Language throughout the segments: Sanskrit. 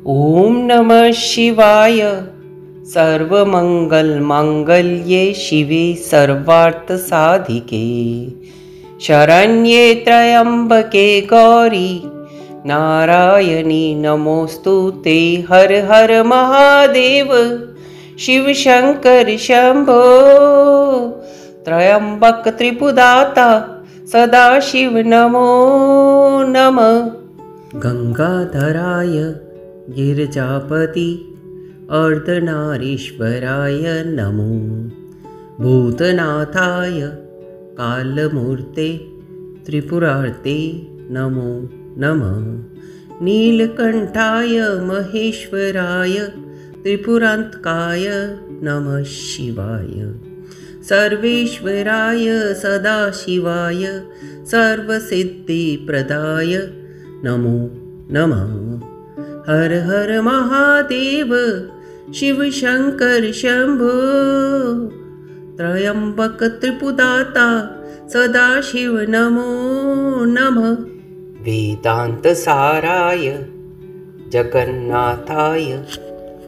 ॐ नमः शिवाय। सर्वमङ्गलमाङ्गल्ये शिवे सर्वार्थसाधिके शरण्ये त्र्यम्बके गौरी नारायणी नमोऽस्तु ते। हर हर महादेव शिव शंकर शंभो। त्र्यंबक त्रिपुदाता सदाशिव नमो नमः। गंगाधराय गिरिजापति अर्धनारीश्वराय नमो। भूतनाथाय कालमूर्ते त्रिपुरार्ते नमो नमः। नीलकंठाय महेश्वराय त्रिपुरान्तकाय नमः शिवाय। सर्वेश्वराय सदाशिवाय सर्वसिद्धिप्रदाय नमो नमः। हर हर महादेव शिव शंकर शंभो। त्र्यंबक त्रिपुदाता सदाशिव नमो नमः। वेदांत साराय जगन्नाथाय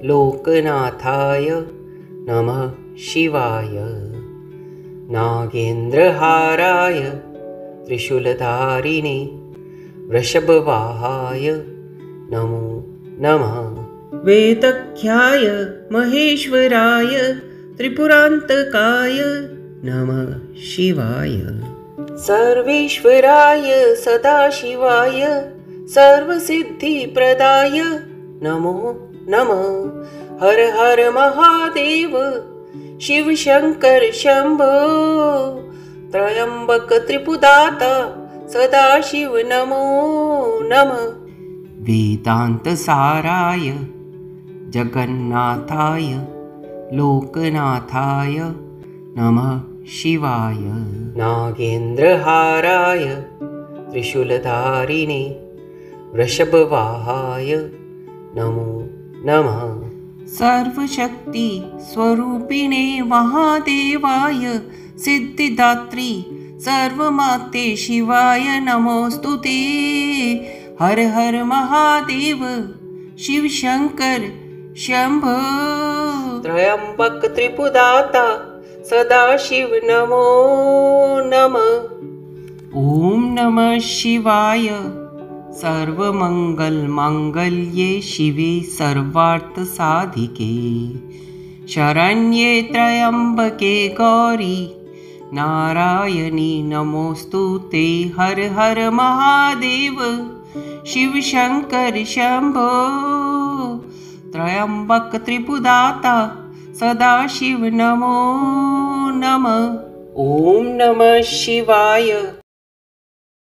लोकनाथाय नमः शिवाय। नागेन्द्रहाराय त्रिशूलधारिणे वृषभवाहाय नमो नमः। वेदख्याय महेश्वराय त्रिपुरान्तकाय नमः शिवाय। सर्वेश्वराय सदाशिवाय सर्वसिद्धिप्रदाय नमो नमः। हर हर महादेव शिव शंकर शंभो। त्र्यंबक त्रिपुदाता सदाशिव नमो नमः। वेदांत साराय जगन्नाथाय लोकनाथाय नमः शिवाय। नागेन्द्रहाराय त्रिशूलधारिणे वृषभवाहाय नमो नमः। सर्वशक्ति स्वरूपिणे महादेवाय सिद्धिदात्री सर्वमाते शिवाय नमोऽस्तु ते। हर हर महादेव शिव शंकर शंभो। त्र्यंबक त्रिपुदाता सदाशिव नमो नमः। ॐ नमः शिवाय। सर्वमङ्गलमाङ्गल्ये शिवे सर्वार्थसाधिके शरण्ये त्र्यम्बके गौरी नारायणी नमोऽस्तु ते। हर हर महादेव शिव शंकर शंभो। त्र्यंबक त्रिपुदाता सदाशिव नमो नमः। ॐ नमः शिवाय।